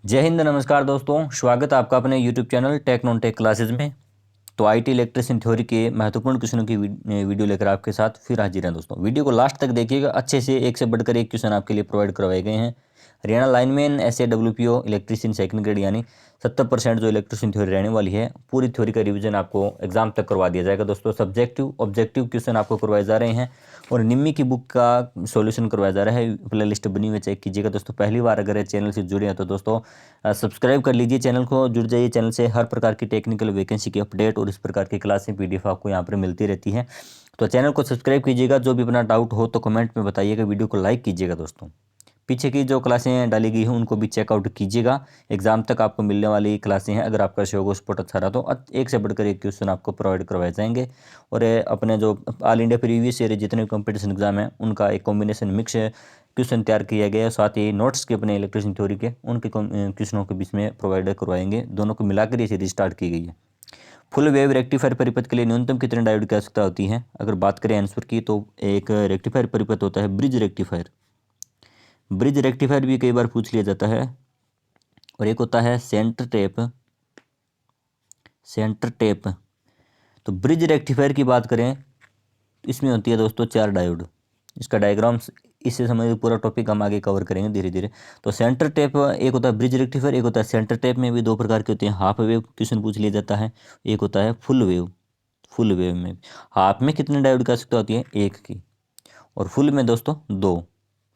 जय हिंद, नमस्कार दोस्तों। स्वागत है आपका अपने YouTube channel tech non tech classes में। तो आईटी इलेक्ट्रिशियन थ्योरी के महत्वपूर्ण क्वेश्चनों की वीडियो लेकर आपके साथ फिर हाजिर हैं दोस्तों। वीडियो को लास्ट तक देखिएगा, अच्छे से एक से बढ़कर एक क्वेश्चन आपके लिए प्रोवाइड करवाए गए हैं। Haryana lineman SAWPO electrician second grade यानी 70% जो इलेक्ट्रिशियन थ्योरी रहने वाली है, पूरी थ्योरी का रिवीजन आपको एग्जाम तक करवा दिया जाएगा दोस्तों। सब्जेक्टिव ऑब्जेक्टिव क्वेश्चन आपको करवाए जा रहे हैं और निम्मी की बुक का सॉल्यूशन करवाया जा रहा है। प्ले लिस्ट बनी हुई, चेक कीजिएगा दोस्तों। पहली बार अगर चैनल से जुड़े हैं तो दोस्तों सब्सक्राइब कर लीजिए चैनल को, जुड़ जाइए चैनल से। हर प्रकार की टेक्निकल वैकेंसी की अपडेट और इस प्रकार की क्लासें PDF आपको यहाँ पर मिलती रहती हैं। तो चैनल को सब्सक्राइब कीजिएगा। जो भी अपना डाउट हो तो कमेंट में बताइएगा, वीडियो को लाइक कीजिएगा दोस्तों। पीछे की जो क्लासें डाली गई हैं उनको भी चेकआउट कीजिएगा। एग्जाम तक आपको मिलने वाली क्लासें हैं। अगर आपका शौक सपोर्ट अच्छा रहा तो एक से बढ़कर एक क्वेश्चन आपको प्रोवाइड करवाए जाएंगे। और अपने जो ऑल इंडिया प्रीवियस ईयर जितने कंपटीशन एग्जाम हैं उनका एक कॉम्बिनेशन मिक्स क्वेश्चन तैयार किया गया है। साथ ही नोट्स के अपने इलेक्ट्रिशियन थ्योरी के उनके क्वेश्चनों के बीच में प्रोवाइड करवाएंगे। दोनों को मिलाकर ये सीरीज स्टार्ट की गई है। फुल वेव रेक्टिफायर परिपथ के लिए न्यूनतम कितने डायोड की आवश्यकता होती है? अगर बात करें आंसर की तो एक रेक्टिफायर परिपथ होता है ब्रिज रेक्टिफायर। ब्रिज रेक्टिफायर भी कई बार पूछ लिया जाता है। और एक होता है सेंटर टेप। Centre tap. तो ब्रिज रेक्टिफायर की बात करें तो इसमें होती है दोस्तों 4 डायोड। इसका डायग्राम्स इससे समझ पूरा टॉपिक हम आगे कवर करेंगे धीरे धीरे। तो सेंटर टेप एक होता है ब्रिज रेक्टिफायर, एक होता है सेंटर टेप। में भी 2 प्रकार के होते हैं। हाफ वेव क्वेश्चन पूछ लिया जाता है, एक होता है फुल वेव। फुल वेव में हाफ में कितने डायोड की आवश्यकता होती है? 1 की। और फुल में दोस्तों 2।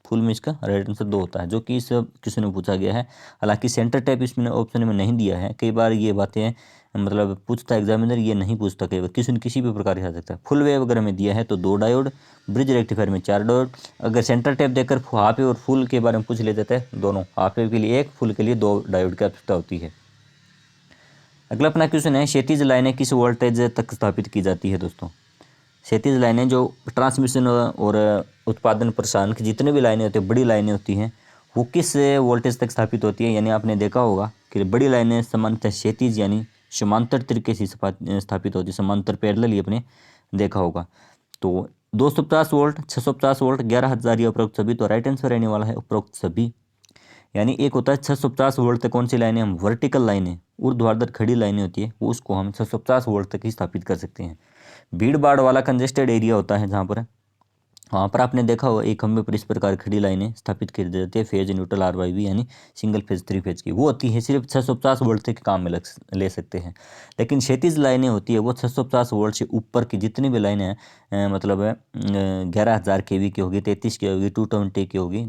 फुल में इसका राइट आंसर 2 होता है, जो कि इस क्वेश्चन में पूछा गया है। हालांकि सेंटर टाइप इसमें ऑप्शन में नहीं दिया है। कई बार ये बातें मतलब पूछता है एग्जामिनर, ये नहीं पूछता। कई बार क्वेश्चन किसी भी प्रकार से आ सकता है। फुल वेव अगर हमें दिया है तो 2 डायोड, ब्रिज रेक्टिफायर में 4 डायोड। अगर सेंटर टाइप देकर हाफ वेव और फुल के बारे में पूछ ले जाता है, दोनों हाफ वेव के लिए 1, फुल के लिए 2 डायोड की आवश्यकता होती है। अगला अपना क्वेश्चन है, क्षैतिज लाइनें किस वोल्टेज तक स्थापित की जाती है दोस्तों? क्षैतिज लाइनें जो ट्रांसमिशन और उत्पादन प्रसारण की जितने भी लाइनें होती हैं, बड़ी लाइनें होती हैं, वो किस वोल्टेज तक स्थापित होती है? यानी आपने देखा होगा कि बड़ी लाइनें सामान्यतः क्षैतिज यानी समांतर तरीके से स्थापित होती है। समांतर पैरेलल ही अपने देखा होगा। तो 250 वोल्ट, 650 वोल्ट, 11,000 या उपरोक्त सभी। तो राइट आंसर रहने वाला है उपरोक्त सभी। यानी एक होता है 650 वोल्ट तक कौन सी लाइनें, हम वर्टिकल लाइनें, ऊर्ध्वाधर खड़ी लाइनें होती है, वो उसको हम 650 वोल्ट तक ही स्थापित कर सकते हैं। भीड़ भाड़ वाला कंजेस्टेड एरिया होता है जहाँ पर, वहाँ पर आपने देखा होगा एक खंभे पर इस प्रकार खड़ी लाइनें स्थापित कर दी जाती है। फेज न्यूट्रल RYB यानी सिंगल फेज 3 फेज की, वो होती है सिर्फ 650 वोल्ट तक काम में ले सकते हैं। लेकिन क्षैतिज लाइनें होती है वो 650 वोल्ट से ऊपर की जितनी भी लाइनें हैं, मतलब 11,000 kV की होगी, 33 की होगी, 220 की होगी,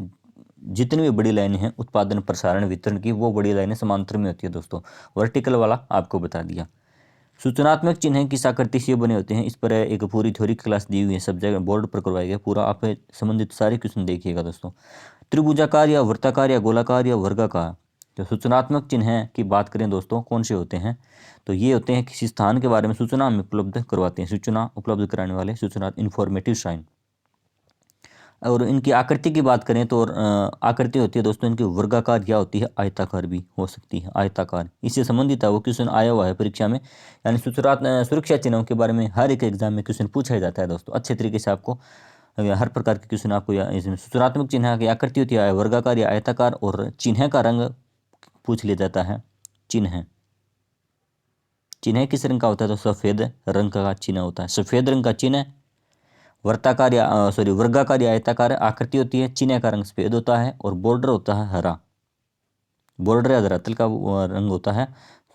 जितनी भी बड़ी लाइनें हैं उत्पादन प्रसारण वितरण की, वो बड़ी लाइनें समांतर में होती है दोस्तों। वर्टिकल वाला आपको बता दिया। सूचनात्मक चिन्ह किस आकृति से बने होते हैं? इस पर एक पूरी थ्योरी क्लास दी हुई है, सब जगह बोर्ड पर करवाया गया पूरा। आप संबंधित सारे क्वेश्चन देखिएगा दोस्तों। त्रिभुजाकार या वृत्ताकार या गोलाकार या वर्गाकार। तो सूचनात्मक चिन्ह की बात करें दोस्तों, कौन से होते हैं? तो ये होते हैं किसी स्थान के बारे में सूचना हमें उपलब्ध करवाते हैं, सूचना उपलब्ध कराने वाले सूचना, इन्फॉर्मेटिव साइन। और इनकी आकृति की बात करें तो आकृति होती है दोस्तों इनकी वर्गाकार या होती है आयताकार भी हो सकती है। आयताकार इससे संबंधित है, वो क्वेश्चन आया हुआ है परीक्षा में। यानी सुरक्षा चिन्हों के बारे में हर एक एग्जाम में क्वेश्चन पूछा ही जाता है दोस्तों। अच्छे तरीके से आपको हर प्रकार के क्वेश्चन आपको इसमें सूचनात्मक चिन्ह की आकृति होती है वर्गाकार या आयताकार, और चिन्ह का रंग पूछ लिया जाता है। चिन्ह चिन्ह किस रंग का होता है? तो सफ़ेद रंग का चिन्ह होता है। सफ़ेद रंग का चिन्ह वर्ताकार या वर्गाकार या आयताकार आकृति होती है। चिन्ह का रंग सफेद होता है और बॉर्डर होता है हरा। बॉर्डर या धरातल का रंग होता है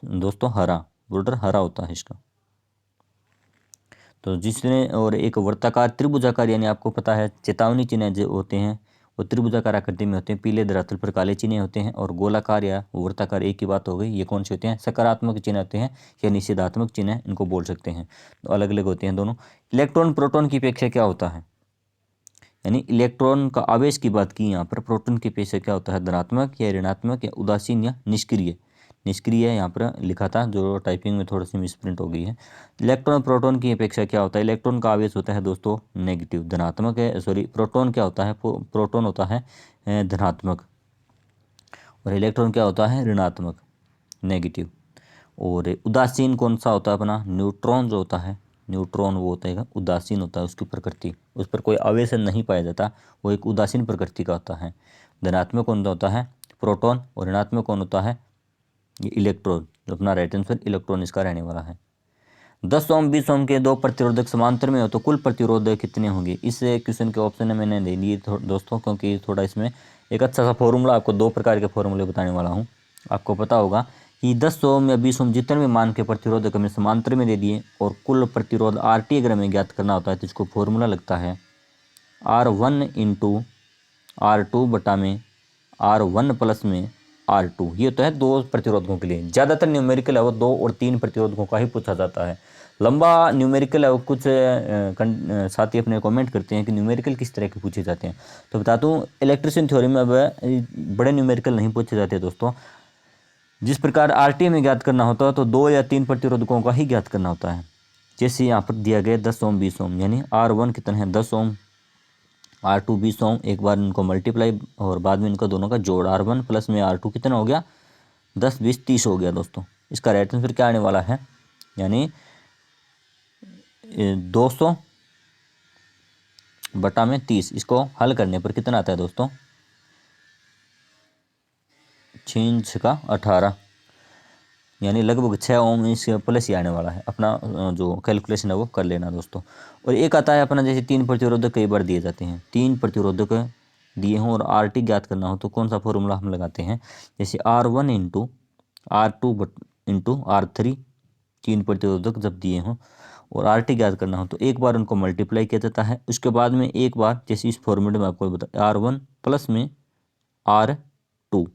दोस्तों हरा। बॉर्डर हरा होता है इसका। तो जिसने और एक वर्ताकार त्रिभुजाकार यानी आपको पता है चेतावनी चिन्ह जो होते हैं वो त्रिभुजाकार आकृति में होते हैं। पीले धरातल पर काले चिन्ह होते हैं। और गोलाकार या वर्ताकार एक ही बात हो गई। ये कौन से होते हैं? सकारात्मक चिन्ह होते हैं या निषेधात्मक चिन्ह इनको बोल सकते हैं। तो अलग अलग होते हैं दोनों। इलेक्ट्रॉन प्रोटॉन की अपेक्षा क्या होता है? यानी इलेक्ट्रॉन का आवेश की बात की यहाँ पर। प्रोटॉन की अपेक्षा क्या होता है? धनात्मक या ऋणात्मक या उदासीन या निष्क्रिय। निष्क्रिय यहाँ पर लिखा था, जो टाइपिंग में थोड़ी सी मिसप्रिंट हो गई है। इलेक्ट्रॉन प्रोटॉन की अपेक्षा क्या होता है? इलेक्ट्रॉन का आवेश होता है दोस्तों नेगेटिव। धनात्मक है, सॉरी, प्रोटॉन क्या होता है? प्रोटॉन होता है धनात्मक, और इलेक्ट्रॉन क्या होता है? ऋणात्मक, नेगेटिव। और उदासीन कौन सा होता है अपना? न्यूट्रॉन जो होता है, न्यूट्रॉन वो होता है उदासीन होता है। उसकी प्रकृति, उस पर कोई आवेश नहीं पाया जाता, वो एक उदासीन प्रकृति का होता है। धनात्मक कौन सा होता है? प्रोटॉन, और ऋणात्मक कौन होता है, ये इलेक्ट्रॉन। जो अपना राइट आंसर इलेक्ट्रॉन इसका रहने वाला है। 10 ओम 20 ओम के दो प्रतिरोधक समांतर में हो तो कुल प्रतिरोध कितने होंगे। इस क्वेश्चन के ऑप्शन है मैंने दे दिए दोस्तों, क्योंकि थोड़ा इसमें एक अच्छा सा फॉर्मूला, आपको दो प्रकार के फॉर्मूले बताने वाला हूँ। आपको पता होगा कि 10 ओम या 20 ओम जितने भी मान के प्रतिरोधक हमें समांतर में दे दिए और कुल प्रतिरोध RT अगर हमें ज्ञात करना होता है तो इसको फॉर्मूला लगता है R1 इंटू R2 बटा में R1 प्लस में R2। ये तो है दो प्रतिरोधकों के लिए। ज़्यादातर न्यूमेरिकल है वो 2 और 3 प्रतिरोधकों का ही पूछा जाता है। लंबा न्यूमेरिकल है वो कुछ साथी अपने कमेंट करते हैं कि न्यूमेरिकल किस तरह के पूछे जाते हैं। तो बता दूं इलेक्ट्रिशियन थ्योरी में अब बड़े न्यूमेरिकल नहीं पूछे जाते दोस्तों। जिस प्रकार RT में ज्ञात करना होता है तो 2 या 3 प्रतिरोधकों का ही ज्ञात करना होता है। जैसे यहाँ पर दिया गया 10 ओम 20 ओम, यानी R1 कितना है 10 ओम, R2 20 ओम, एक बार इनको मल्टीप्लाई और बाद में इनका दोनों का जोड़, R1 प्लस में R2 कितना हो गया 10 20 30 हो गया दोस्तों। इसका राइट आंसर क्या आने वाला है, यानी 200 बटा में 30। इसको हल करने पर कितना आता है दोस्तों, 6 का 18, यानी लगभग 6 ओम इस प्लस ही आने वाला है। अपना जो कैलकुलेशन है वो कर लेना दोस्तों। और एक आता है अपना जैसे 3 प्रतिरोधक कई बार दिए जाते हैं, 3 प्रतिरोधक दिए हों और RT ज्ञात करना हो तो कौन सा फॉर्मूला हम लगाते हैं, जैसे R1 into R2 into R3, 3 प्रतिरोधक जब दिए हों और RT ज्ञात करना हो तो एक बार उनको मल्टीप्लाई किया जाता है, उसके बाद में एक बार जैसे इस फॉर्मूले में आपको बता R1 प्लस में R2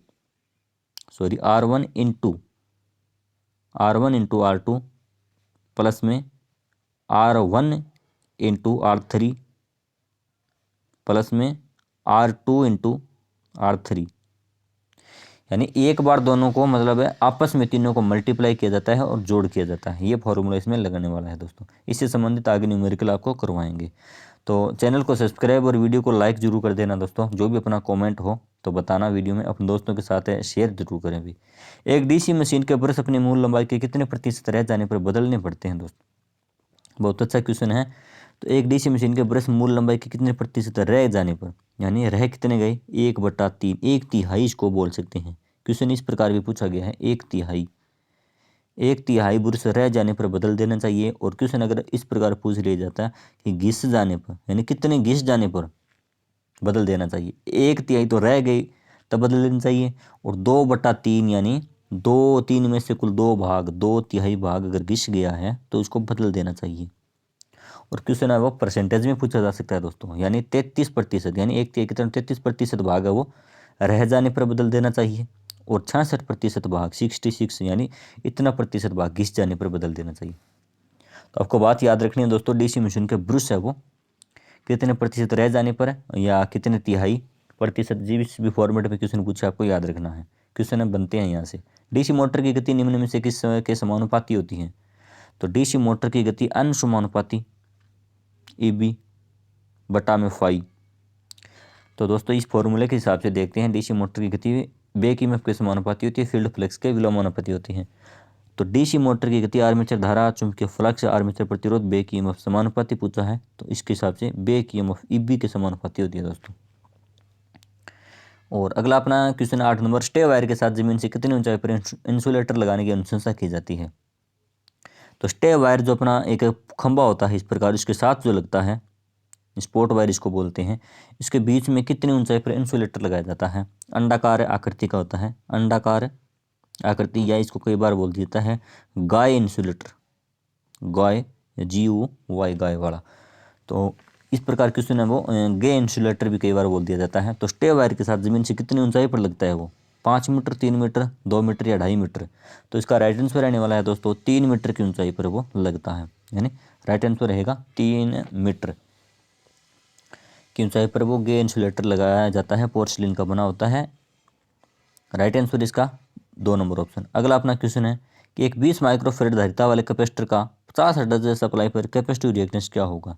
sorry R1 into R2 plus में R1 इंटू R3 प्लस में R2 इंटू R3, यानी एक बार दोनों को मतलब है आपस में तीनों को मल्टीप्लाई किया जाता है और जोड़ किया जाता है। ये फॉर्मूला इसमें लगने वाला है दोस्तों। इससे संबंधित आगे न्यूमेरिकल आपको करवाएंगे। तो चैनल को सब्सक्राइब और वीडियो को लाइक जरूर कर देना दोस्तों। जो भी अपना कमेंट हो तो बताना वीडियो में, अपने दोस्तों के साथ शेयर जरूर करें भी। एक DC मशीन के ब्रश अपनी मूल लंबाई के कितने प्रतिशत रह जाने पर बदलने पड़ते हैं दोस्तों। बहुत अच्छा क्वेश्चन है। तो एक DC मशीन के ब्रश मूल लंबाई के कितने प्रतिशत रह जाने पर, यानी रह कितने गए 1/3, 1/3 इसको बोल सकते हैं। क्वेश्चन इस प्रकार भी पूछा गया है, 1/3 ब्रश रह जाने पर बदल देना चाहिए। और क्वेश्चन अगर इस प्रकार पूछ लिया जाता है कि घिस जाने पर, यानी कितने घिस जाने पर बदल देना चाहिए, 1/3 तो रह गई तब बदल देना चाहिए। और 2/3 यानी 2/3 में से कुल 2 भाग, 2/3 भाग अगर घिस गया है तो उसको बदल देना चाहिए। और क्वेश्चन है वो परसेंटेज में पूछा जा सकता है दोस्तों, यानी 33%, यानी 1/3 की तरह 33% भाग है वो रह जाने पर बदल देना चाहिए। और 66% भाग 66 यानी इतना प्रतिशत भाग घिस जाने पर बदल देना चाहिए। तो आपको बात याद रखनी है दोस्तों, DC मशीन के ब्रश है वो कितने प्रतिशत रह जाने पर है या कितने तिहाई प्रतिशत, जिस भी फॉर्मेट में क्वेश्चन पूछे आपको याद रखना है। क्वेश्चन बनते हैं यहाँ से। DC मोटर की गति निम्न में से किस के समानुपाती होती है। तो DC मोटर की गति अनुसमानुपाती EB बटा में फाई। तो दोस्तों इस फॉर्मूले के हिसाब से देखते हैं, DC मोटर की गति बेक EMF के समानुपाती होती है, फील्ड फ्लक्स के विलोमानुपाती होती है। तो DC मोटर की गति आर्मेचर धारा, चुंबकीय फ्लक्स, आर्मेचर प्रतिरोध, बेक EMF समानुपाती पूछा है, तो इसके हिसाब से बेक EMF EB के समानुपाती होती है दोस्तों। और अगला अपना क्वेश्चन 8 नंबर, स्टे वायर के साथ जमीन से कितनी ऊंचाई पर इंसुलेटर लगाने की अनुशंसा की जाती है। तो स्टे वायर जो अपना एक खंभा होता है इस प्रकार, इसके साथ जो लगता है, स्पोर्ट वायर इसको बोलते हैं, इसके बीच में कितनी ऊंचाई पर इंसुलेटर लगाया जाता है। अंडाकार आकृति का होता है, अंडाकार आकृति, या इसको कई बार बोल देता है गाय इंसुलेटर, गाय GUY गाय वाला। तो इस प्रकार क्वेश्चन है वो गे इंसुलेटर भी कई बार बोल दिया जाता है। तो स्टे वायर के साथ जमीन से कितनी ऊंचाई पर लगता है वो, 5 मीटर, 3 मीटर, 2 मीटर या 2.5 मीटर। तो इसका राइट आंसर रहने वाला है दोस्तों 3 मीटर की ऊंचाई पर वो लगता है, यानी राइट आंसर रहेगा 3 मीटर की ऊंचाई पर वो गे इंसुलेटर लगाया जाता है, पोर्सिलिन का बना होता है। राइट आंसर इसका 2 नंबर ऑप्शन। अगला अपना क्वेश्चन है कि एक 20 माइक्रोफेरेड धारिता वाले कैपेसिटर का 50 हर्ट्ज सप्लाई पर कैपेसिटिव रिएक्टेंस क्या होगा।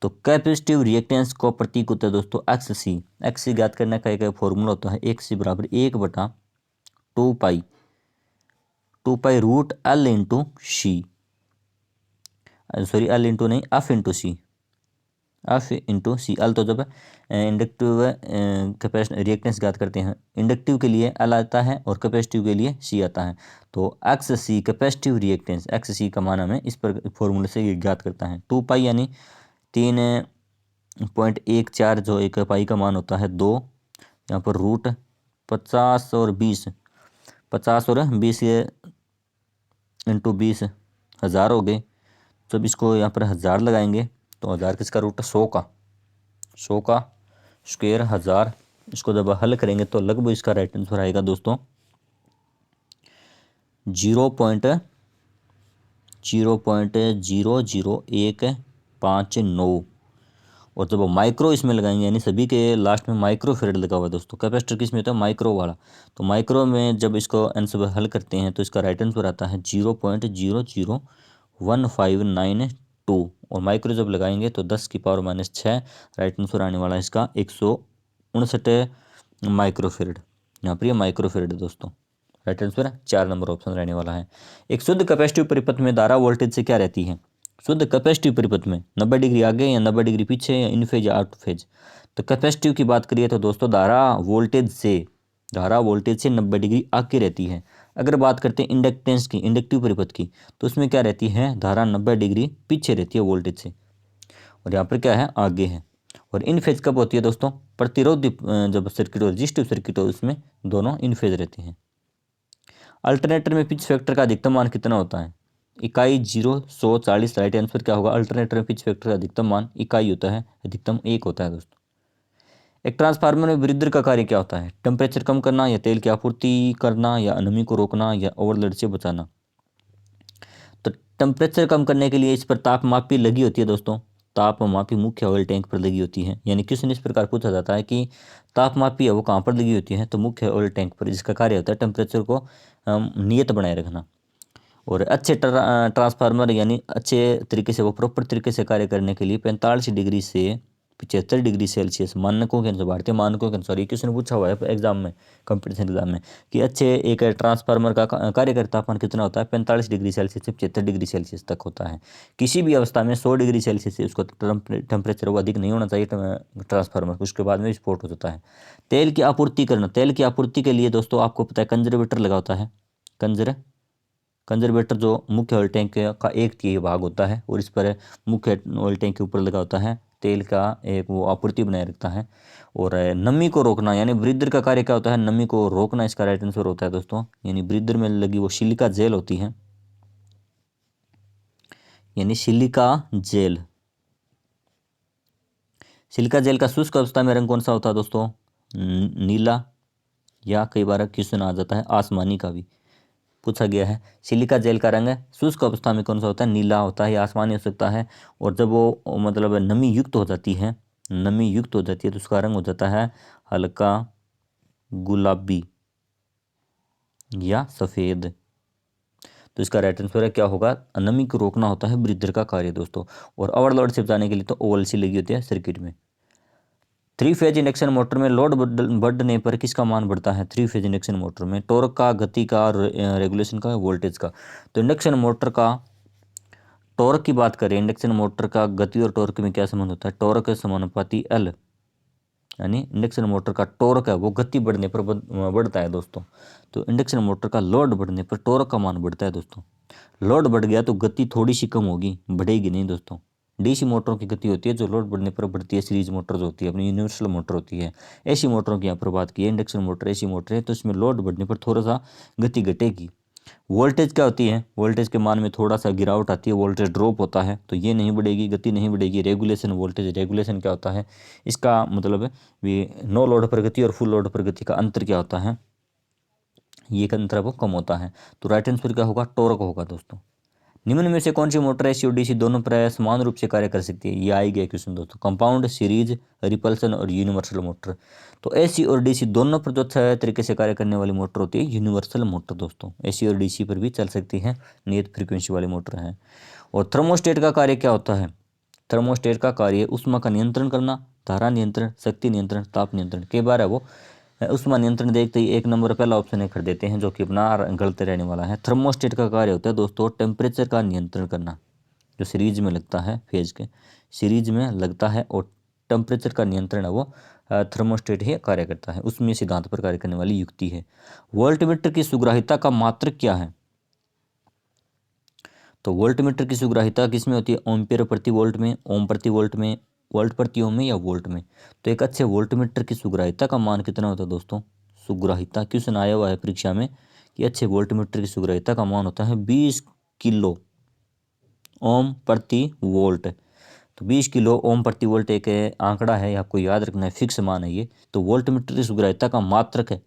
तो कैपेसिटिव रिएक्टेंस को प्रतीक होता है दोस्तों XC। XC ज्ञात करने का एक फॉर्मूला होता है, XC बराबर 1/2 पाई रूट L इंटू सी, सॉरी L इंटू नहीं F इंटू सी, एफ इंटू सी। एल तो जब इंडक्टिव कैपेसिटी रिएक्टेंस ज्ञात करते हैं, इंडक्टिव के लिए एल आता है और कैपेसिटिव के लिए सी आता है। तो एक्स सी कैपेसिटिव रिएक्टेंस, एक्स सी का मान हमें इस पर फॉर्मूले से ये ज्ञात करता है। 2 पाई यानी 3.14 जो एक पाई का मान होता है 2, यहाँ पर रूट 50 और 20, 50 और 20 ये इंटू 20 हज़ार हो गए। जब इसको यहाँ पर हज़ार लगाएंगे तो हज़ार किसका रूट 100 का, 100 का स्क्वायर हज़ार। इसको जब हल करेंगे तो लगभग इसका राइट आंसर आएगा दोस्तों 0.000159। और जब माइक्रो इसमें लगाएंगे यानी सभी के लास्ट में माइक्रो फेरेड लगा हुआ है दोस्तों। कैपेसिटर किस में होता है, माइक्रो वाला। तो माइक्रो में जब इसको आंसर हल करते हैं तो इसका राइट आंसर आता है 0.00159। और माइक्रो जब लगाएंगे तो 10⁻⁻6 राइट आंसर आने वाला है इसका 159 माइक्रोफेरेड। यहाँ पर ये माइक्रोफेरेड है दोस्तों। राइट आंसर 4 नंबर ऑप्शन रहने वाला है। एक शुद्ध कैपेसिटिव परिपथ में धारा वोल्टेज से क्या रहती है। शुद्ध कैपेसिटिव परिपथ में 90 डिग्री आगे या 90 डिग्री पीछे या इन फेज या आउट फेज। तो कैपेसिटिव की बात करिए तो दोस्तों धारा वोल्टेज से 90 डिग्री आगे रहती है। अगर बात करते हैं इंडक्टेंस की, इंडक्टिव परिपथ की, तो उसमें क्या रहती है, धारा 90 डिग्री पीछे रहती है वोल्टेज से, और यहाँ पर क्या है, आगे है। और इन फेज कब होती है दोस्तों, प्रतिरोध जब सर्किट और रजिस्टिव सर्किट हो उसमें दोनों इन फेज रहते हैं। अल्टरनेटर में पिच फैक्टर का अधिकतम मान कितना होता है, इकाई 0, 100, 40। राइट आंसर क्या होगा, अल्टरनेटर में पिच फैक्टर का अधिकतम मान इकाई होता है, अधिकतम 1 होता है दोस्तों। एक ट्रांसफार्मर में ब्रीदर का कार्य क्या होता है, टेम्परेचर कम करना या तेल की आपूर्ति करना या अनमी को रोकना या ओवरलोड से बचाना। तो टेम्परेचर कम करने के लिए इस पर तापमापी लगी होती है दोस्तों, तापमापी मुख्य ऑयल टैंक पर लगी होती है। यानी क्वेश्चन इस प्रकार पूछा जाता है कि तापमापी है वो कहाँ पर लगी होती है, तो मुख्य ऑयल टैंक पर, जिसका कार्य होता है टेम्परेचर को नियत बनाए रखना। और अच्छे ट्रांसफार्मर यानी अच्छे तरीके से, वो प्रॉपर तरीके से कार्य करने के लिए 45 डिग्री से 75 डिग्री सेल्सियस मानकों के अनुसार, भारतीय मानकों के अनुसार, ये क्वेश्चन पूछा हुआ है एग्जाम में, कंपटीशन एग्जाम में, कि अच्छे एक ट्रांसफार्मर का कार्यकारी तापमान कितना होता है, 45 डिग्री सेल्सियस से 75 डिग्री सेल्सियस तक होता है। किसी भी अवस्था में 100 डिग्री सेल्सियस से उसको टेम्परेचर वो अधिक नहीं होना चाहिए ट्रांसफार्मर, उसके बाद में विस्फोट हो जाता है। तेल की आपूर्ति करना, तेल की आपूर्ति के लिए दोस्तों आपको पता है कंजर्वेटर लगा होता है। कंजर्वेटर जो मुख्य ऑयल टैंक का 1/3 भाग होता है, और इस पर मुख्य ऑयल टैंक के ऊपर लगा होता है, तेल का एक वो आपूर्ति बनाए रखता है। और नमी को रोकना, यानी ब्रीदर का कार्य क्या होता है, नमी को रोकना, इसका राइट आंसर होता है दोस्तों। यानी ब्रीदर में लगी वो सिलिका जेल होती है, यानी सिलिका जेल। सिलिका जेल का शुष्क अवस्था में रंग कौन सा होता है दोस्तों, नीला, या कई बार क्वेश्चन आ जाता है आसमानी का भी पूछा गया है। सिलिका जेल का रंग शुष्क अवस्था में कौन सा होता है, नीला होता है या आसमानी हो सकता है। और जब वो मतलब नमी युक्त हो जाती है, नमी युक्त हो जाती है तो उसका रंग हो जाता है हल्का गुलाबी या सफ़ेद। तो इसका राइट आंसर है क्या होगा, नमी को रोकना होता है ब्रीदर का कार्य दोस्तों। और ओवरलोड से बचाने के लिए तो ओवलसी लगी होती है सर्किट में। 3 फेज इंडक्शन मोटर में लोड बढ़ने पर किसका मान बढ़ता है, 3 फेज इंडक्शन मोटर में टॉर्क का, गति का, रेगुलेशन का, वोल्टेज का। तो इंडक्शन मोटर का टॉर्क की बात करें, इंडक्शन मोटर का गति और टॉर्क में क्या संबंध होता है, टॉर्क समानुपाती एल। यानी इंडक्शन मोटर का टॉर्क है वो गति बढ़ने पर बढ़ता है दोस्तों। तो इंडक्शन मोटर का लोड बढ़ने पर टॉर्क का मान बढ़ता है दोस्तों। लोड बढ़ गया तो गति थोड़ी सी कम होगी, बढ़ेगी नहीं दोस्तों। डीसी मोटरों की गति होती है जो लोड बढ़ने पर बढ़ती है, सीरीज मोटर जो होती है अपनी यूनिवर्सल मोटर होती है। एसी मोटरों की यहाँ पर बात की है, इंडक्शन मोटर एसी मोटर है तो इसमें लोड बढ़ने पर थोड़ा सा गति घटेगी। वोल्टेज क्या होती है, वोल्टेज के मान में थोड़ा सा गिरावट आती है, वोल्टेज ड्रॉप होता है तो ये नहीं बढ़ेगी, गति नहीं बढ़ेगी। रेगुलेशन वोल्टेज, रेगुलेशन क्या होता है, इसका मतलब भी नो लोड पर गति और फुल लोड पर गति का अंतर क्या होता है, ये का अंतर वो कम होता है। तो राइट आंसर क्या होगा, टॉर्क होगा दोस्तों। निम्न में से कौन सी मोटर एसी और डीसी दोनों प्राय समान रूप से कार्य कर सकती है, ये आई गया क्वेश्चन दोस्तों। कंपाउंड, सीरीज, रिपल्सन और यूनिवर्सल मोटर। तो एसी और डीसी दोनों पर जो अच्छा तरीके से कार्य करने वाली मोटर होती है यूनिवर्सल मोटर दोस्तों। एसी और डीसी पर भी चल सकती है, नियत फ्रीक्वेंसी वाली मोटर है। और थर्मोस्टेट का कार्य क्या होता है, थर्मोस्टेट का कार्य ऊष्मा का नियंत्रण करना, धारा नियंत्रण, शक्ति नियंत्रण, ताप नियंत्रण। कई बार है वो ऊष्मा नियंत्रण देखते ही एक नंबर पहला ऑप्शन है कर देते हैं, जो कि अपना गलत रहने वाला है। थर्मोस्टेट का कार्य होता है दोस्तों टेम्परेचर का नियंत्रण करना, जो सीरीज में लगता है फेज के, सीरीज में लगता है और टेम्परेचर का नियंत्रण है वो थर्मोस्टेट ही कार्य करता है। उसमें सिद्धांत पर कार्य करने वाली युक्ति है। वोल्टमीटर की सुग्राहिता का मात्रक क्या है? तो वोल्टमीटर की सुग्राहिता किसमें होती है? एम्पीयर प्रति वोल्ट में, ओम प्रति वोल्ट में, वोल्ट प्रति ओम में या वोल्ट में। तो एक अच्छे वोल्टमीटर की सुग्राहिता का मान कितना होता है दोस्तों? सुग्राहिता क्वेश्चन आया हुआ है परीक्षा में कि अच्छे वोल्टमीटर की सुग्राहिता का मान होता है 20 किलो ओम प्रति वोल्ट। तो 20 किलो ओम प्रति वोल्ट एक आंकड़ा है, आपको याद रखना है, फिक्स मान है ये। तो वोल्टमीटर की सुग्राहिता का मात्रक है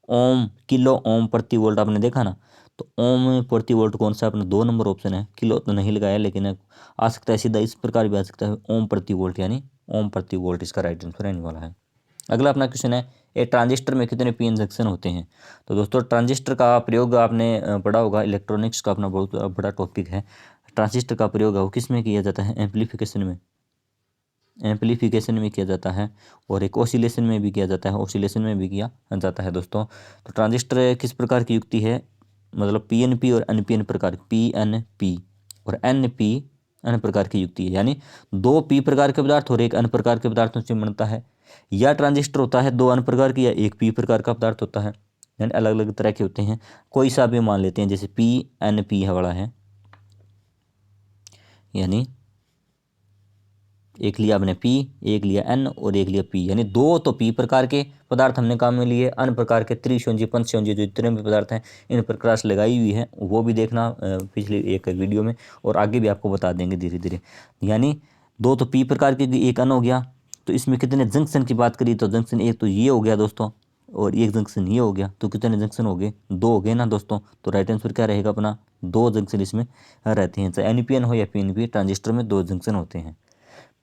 ओम, किलो ओम प्रति वोल्ट। आपने देखा ना, तो ओम प्रति वोल्ट कौन सा? अपना 2 नंबर ऑप्शन है। किलो तो नहीं लगाया, लेकिन आ सकता है सीधा इस प्रकार भी आ सकता है, ओम प्रति वोल्ट, यानी ओम प्रति वोल्ट इसका राइट आंसर रहने वाला है। अगला अपना क्वेश्चन है, एक ट्रांजिस्टर में कितने पी एन जंक्शन होते हैं? तो दोस्तों ट्रांजिस्टर का प्रयोग आपने पढ़ा होगा, इलेक्ट्रॉनिक्स का अपना बहुत बड़ा टॉपिक है। ट्रांजिस्टर का प्रयोग है वो किस में किया जाता है? एम्पलीफिकेशन में, एम्पलीफिकेशन में किया जाता है, और एक ऑसिलेशन में भी किया जाता है, ऑसिलेशन में भी किया जाता है दोस्तों। तो ट्रांजिस्टर किस प्रकार की युक्ति है? मतलब पीएनपी और एनपीएन प्रकार, पीएनपी और एनपी एन प्रकार की युक्ति है, यानी 2 पी प्रकार के पदार्थ और एक एन प्रकार के पदार्थों से बनता है। या ट्रांजिस्टर होता है 2 एन प्रकार की या एक पी प्रकार का पदार्थ होता है, यानी अलग अलग तरह के होते हैं। कोई सा भी मान लेते हैं, जैसे पी एन पी वाला है, यानी एक लिया आपने पी, एक लिया एन और एक लिया पी, यानी 2 तो पी प्रकार के पदार्थ हमने काम में लिए। अन्य प्रकार के त्रिशोंजी पंचशोंजी जो जितने भी पदार्थ हैं इन पर क्रॉस लगाई हुई है, वो भी देखना पिछली एक वीडियो में, और आगे भी आपको बता देंगे धीरे धीरे। यानी 2 तो पी प्रकार के, एक एन हो गया। तो इसमें कितने जंक्शन की बात करी, तो जंक्शन एक तो ये हो गया दोस्तों, और एक जंक्शन ये हो गया। तो कितने जंक्शन हो गए? 2 हो गए ना दोस्तों। तो राइट आंसर क्या रहेगा अपना? 2 जंक्शन इसमें रहते हैं, चाहे एनपीएन हो या पीएनपी, ट्रांजिस्टर में 2 जंक्शन होते हैं।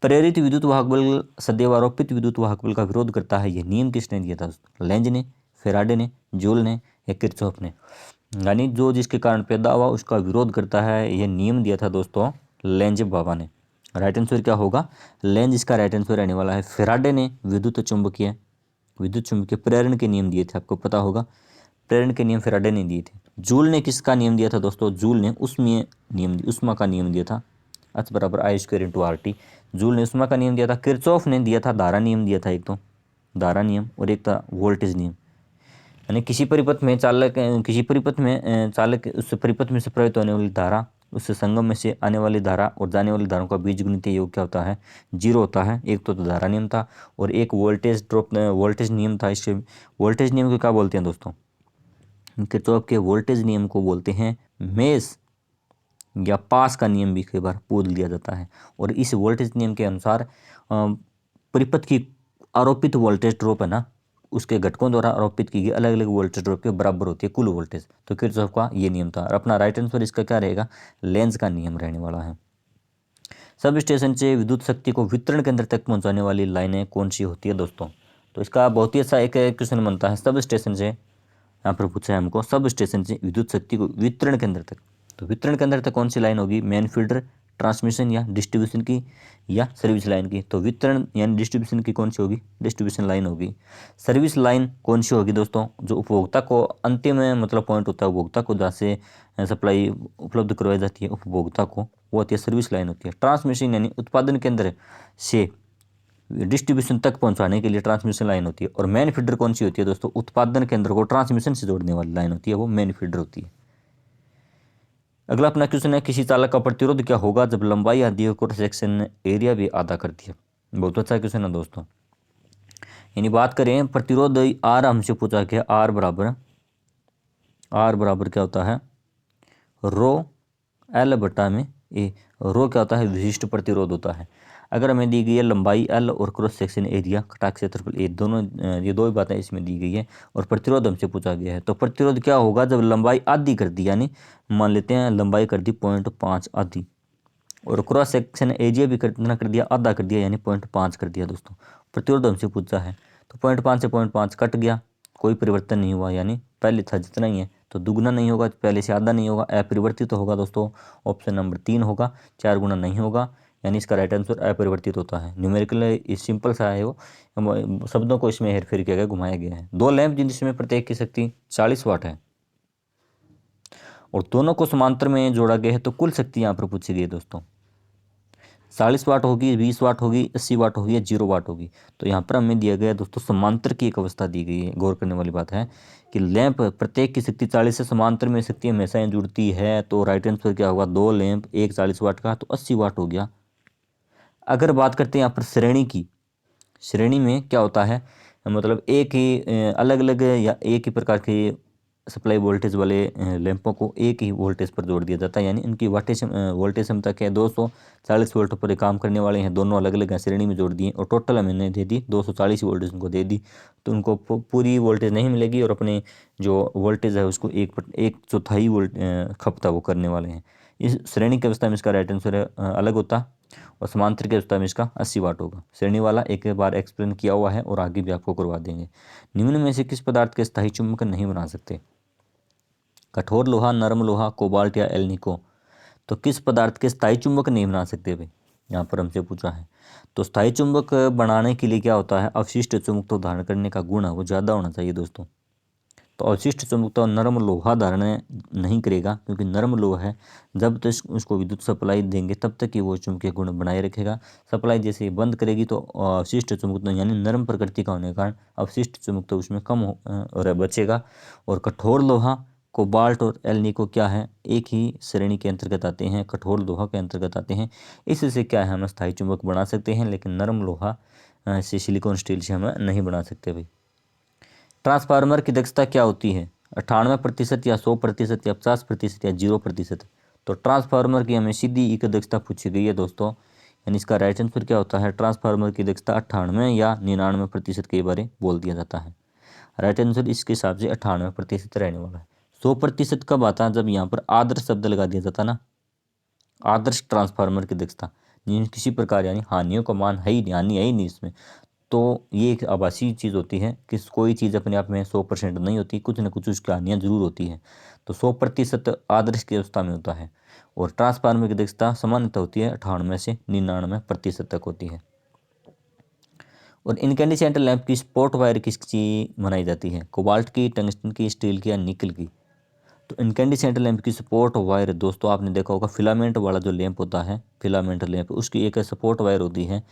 प्रेरित विद्युत वाहक बल सदैव आरोपित विद्युत वाहक बल का विरोध करता है, यह नियम किसने दिया था? लेंज ने, फेराडे ने, जूल ने या किरचॉफ ने। यानी जो जिसके कारण पैदा हुआ उसका विरोध करता है, यह नियम दिया था दोस्तों लेंज बाबा ने। राइट आंसर क्या होगा? लेंज इसका राइट आंसर रहने वाला है। फेराडे ने विद्युत चुंबकीय प्रेरण के नियम दिए थे, आपको पता होगा, प्रेरण के नियम फेराडे ने दिए थे। जूल ने किसका नियम दिया था दोस्तों? जूल ने उष्मा का नियम दिया था, H बराबर I square into R T. Joule ने उष्मा का नियम दिया था। किरचॉफ ने दिया था धारा नियम दिया था, एक तो धारा नियम और एक था वोल्टेज नियम। यानी किसी परिपथ में चालक उस परिपथ में से प्रवाहित होने वाली धारा, उससे संगम में से आने वाली धारा और जाने वाली धाराओं का बीजगणितीय योग क्या होता है? 0 होता है। एक तो धारा नियम था और एक वोल्टेज नियम था। इससे वोल्टेज नियम को क्या बोलते हैं दोस्तों? किरचॉफ के वोल्टेज नियम को बोलते हैं मेश या पास का नियम भी कई बार बोल दिया जाता है। और इस वोल्टेज नियम के अनुसार परिपथ की आरोपित वोल्टेज ड्रॉप है ना, उसके घटकों द्वारा आरोपित की गई अलग अलग वोल्टेज ड्रॉप के बराबर होती है कुल वोल्टेज। तो किरचॉफ का ये नियम था। और अपना राइट आंसर इसका क्या रहेगा? लेंज का नियम रहने वाला है। सब स्टेशन से विद्युत शक्ति को वितरण केंद्र तक पहुंचाने वाली लाइनें कौन सी होती है दोस्तों? तो इसका बहुत ही अच्छा एक क्वेश्चन बनता है। सब स्टेशन से, यहाँ पर पूछा है हमको, सब स्टेशन से विद्युत शक्ति को वितरण केंद्र तक, तो वितरण केंद्र तक कौन सी लाइन होगी? मेन फीडर, ट्रांसमिशन या डिस्ट्रीब्यूशन की या सर्विस लाइन की? तो वितरण यानी डिस्ट्रीब्यूशन की कौन सी होगी? डिस्ट्रीब्यूशन लाइन होगी। सर्विस लाइन कौन सी होगी दोस्तों? जो उपभोक्ता को अंतिम मतलब पॉइंट होता है, उपभोक्ता को जहाँ से सप्लाई उपलब्ध करवाई जाती है उपभोक्ता को, वो होती है सर्विस लाइन होती है। ट्रांसमिशन यानी उत्पादन केंद्र से डिस्ट्रीब्यूशन तक पहुंचाने के लिए ट्रांसमिशन लाइन होती है। और मेन फीडर कौन सी होती है दोस्तों? उत्पादन केंद्र को ट्रांसमिशन से जोड़ने वाली लाइन होती है, वो मेन फीडर होती है। अगला अपना क्वेश्चन है, किसी चालक का प्रतिरोध क्या होगा जब लंबाई आधी है, क्रॉस सेक्शन एरिया भी आधा करती है? बहुत अच्छा क्वेश्चन है दोस्तों। यानी बात करें प्रतिरोध आर, हमसे पूछा गया आर बराबर क्या होता है? रो एल बटा में ए। रो क्या होता है? विशिष्ट प्रतिरोध होता है। अगर हमें दी गई है लंबाई एल और क्रॉस सेक्शन एरिया, कटाक क्षेत्रफल ए, दोनों ये 2 ही बातें इसमें दी गई है, और प्रतिरोध हमसे पूछा गया है। तो प्रतिरोध क्या होगा जब लंबाई आधी कर दी, यानी मान लेते हैं लंबाई कर दी 0.5 आधी, और क्रॉस सेक्शन एरिया भी कितना कर दिया? आधा कर दिया, यानी 0.5 कर दिया दोस्तों। प्रतिरोध हमसे पूछा है, तो 0.5 से 0.5 कट गया, कोई परिवर्तन नहीं हुआ, यानी पहले था जितना ही है, तो दुगुना नहीं होगा, पहले से आधा नहीं होगा, अपरिवर्तित तो होगा दोस्तों। ऑप्शन नंबर 3 होगा, 4 गुना नहीं होगा, यानी इसका राइट आंसर अपरिवर्तित होता है। न्यूमेरिकल सिंपल सा है वो, शब्दों को इसमें हेरफेर किया गया, घुमाया गया है। 2 लैंप जिसमें प्रत्येक की शक्ति 40 वाट है और दोनों को समांतर में जोड़ा गया है, तो कुल शक्ति यहाँ पर पूछी गई है दोस्तों। 40 वाट होगी, 20 वाट होगी, 80 वाट होगी या 0 वाट होगी। तो यहाँ पर हमें दिया गया दोस्तों समांतर की एक अवस्था दी गई है। गौर करने वाली बात है कि लैंप प्रत्येक की शक्ति 40 से समांतर में शक्ति हमेशा ही जुड़ती है। तो राइट आंसर क्या होगा, 2 लैंप, एक 40 वाट का, तो 80 वाट हो गया। अगर बात करते हैं यहाँ पर श्रेणी की, श्रेणी में क्या होता है, मतलब एक ही अलग अलग या एक ही प्रकार के सप्लाई वोल्टेज वाले लैंपों को एक ही वोल्टेज पर जोड़ दिया जाता है। यानी इनकी वोल्टेज क्षमता क्या है, 240 वोल्ट पर ये काम करने वाले हैं। दोनों अलग अलग श्रेणी में जोड़ दिए और टोटल मैंने दे दी 240 वोल्टेज उनको दे दी। तो उनको पूरी वोल्टेज नहीं मिलेगी और अपने जो वोल्टेज है उसको एक चौथाई वोल्ट खपता वो करने वाले हैं। इस श्रेणी की अवस्था में इसका राइट आंसर अलग होता और समांतर की अवस्था में इसका 80 वाट होगा। श्रेणी वाला एक बार एक्सप्लेन किया हुआ है और आगे भी आपको करवा देंगे। निम्न में से किस पदार्थ के स्थायी चुंबक नहीं बना सकते, कठोर लोहा, नरम लोहा, कोबाल्ट या एल्निको। तो किस पदार्थ के स्थायी चुंबक नहीं बना सकते भाई, यहाँ पर हमसे पूछा है। तो स्थायी चुंबक बनाने के लिए क्या होता है, अवशिष्ट चुंबकत्व धारण करने का गुण है वो ज़्यादा होना चाहिए दोस्तों। तो अवशिष्ट चुंबकत्व नरम लोहा धारण नहीं करेगा, क्योंकि नरम लोहा है जब तक उसको विद्युत सप्लाई देंगे तब तक ही वो चुंबकीय गुण बनाए रखेगा। सप्लाई जैसे ही बंद करेगी तो अवशिष्ट चुंबकत्व यानी नरम प्रकृति का होने के कारण अवशिष्ट चुंबकत्व उसमें कम और बचेगा। और कठोर लोहा, कोबाल्ट और एल्निको क्या है, एक ही श्रेणी के अंतर्गत आते हैं, कठोर लोहा के अंतर्गत आते हैं। इससे क्या है, हम स्थायी चुंबक बना सकते हैं, लेकिन नरम लोहा से सिलिकॉन स्टील से हम नहीं बना सकते भाई। ट्रांसफार्मर की दक्षता क्या होती है, 98% या 100% या 50% या 0%। तो ट्रांसफार्मर की हमें सीधी एक दक्षता पूछी गई है दोस्तों, यानी इसका राइट आंसर क्या होता है, ट्रांसफार्मर की दक्षता 98 या 99% के बारे बोल दिया जाता है। राइट आंसर इसके हिसाब से 98% रहने वाला है। 100% कब आता है, जब यहाँ पर आदर्श शब्द लगा दिया जाता ना, आदर्श ट्रांसफार्मर की दक्षता जिनमें किसी प्रकार यानी हानियों का मान है ही नहीं, हानि है ही नहीं इसमें। तो ये एक आभासी चीज़ होती है कि कोई चीज़ अपने आप में 100% नहीं होती, कुछ न कुछ उसकी हानियाँ जरूर होती हैं। तो 100% आदर्श की अवस्था में होता है और ट्रांसफार्मर की दक्षता सामान्यतः होती है 98 से 99% तक होती है। और इनकैंडिसेंट लैंप की स्पॉट वायर किसकी बनाई जाती है, कोबाल्ट की, टंगस्टन की, स्टील की या निकल की। तो इनकैंडिसेंट लैंप की सपोर्ट वायर दोस्तों आपने देखा होगा, फिलामेंट वाला जो लैंप होता है, फिलामेंट लैंप, उसकी एक सपोर्ट वायर होती है,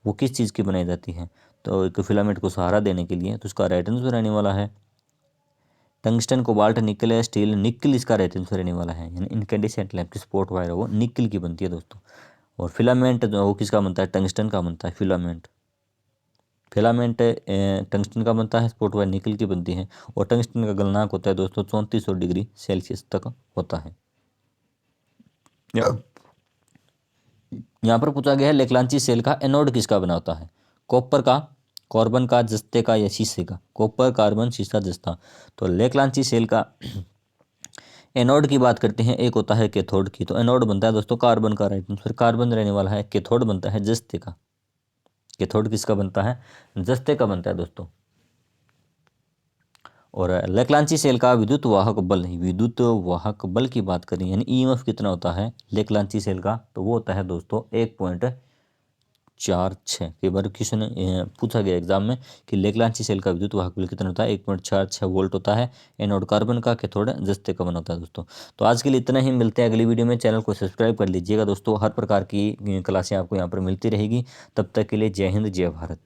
वो किस चीज़ की बनाई जाती है, तो एक फिलामेंट को सहारा देने के लिए। तो उसका राइट आंसर रहने वाला है टंगस्टन, कोबाल्ट, निकल या स्टील। निकल इसका राइट आंसर रहने वाला है, यानी इनकैंडिसेंट लैंप की सपोर्ट वायर है वो निकल की बनती है दोस्तों। और फिलामेंट जो वो किसका बनता है, टंगस्टन का बनता है फिलामेंट। फिलामेंट टंगस्टन का बनता है, स्पॉट वायर निकल की बनती है। और टंगस्टन का गलनांक होता है दोस्तों 3400 डिग्री सेल्सियस तक होता है। यहाँ पर पूछा गया है लेक्लांची सेल का एनोड किसका बना होता है, कॉपर का, कार्बन का, जस्ते का या शीशे का। कॉपर, कार्बन, शीशा, जस्ता। तो लेक्लांची सेल का एनोड की बात करते हैं, एक होता है कैथोड की। तो एनोड बनता है दोस्तों कार्बन का, राइट आंसर कार्बन रहने वाला है। कैथोड बनता है जस्ते का। कैथोड किसका बनता है, जस्ते का बनता है दोस्तों। और लेक्लांची सेल का विद्युत वाहक बल, नहीं विद्युत वाहक बल की बात करें यानी ईएमएफ कितना होता है लेक्लांची सेल का, तो वो होता है दोस्तों 1.46। कई बार क्वेश्चन पूछा गया एग्जाम में कि लेक्लांची सेल का विद्युत वाहक बल कितना होता है, 1.46 वोल्ट होता है। एनोड कार्बन का, कैथोड जस्ते का बना होता है दोस्तों। तो आज के लिए इतना ही, मिलते हैं अगली वीडियो में। चैनल को सब्सक्राइब कर लीजिएगा दोस्तों, हर प्रकार की क्लासें आपको यहाँ पर मिलती रहेगी। तब तक के लिए जय हिंद, जय भारत।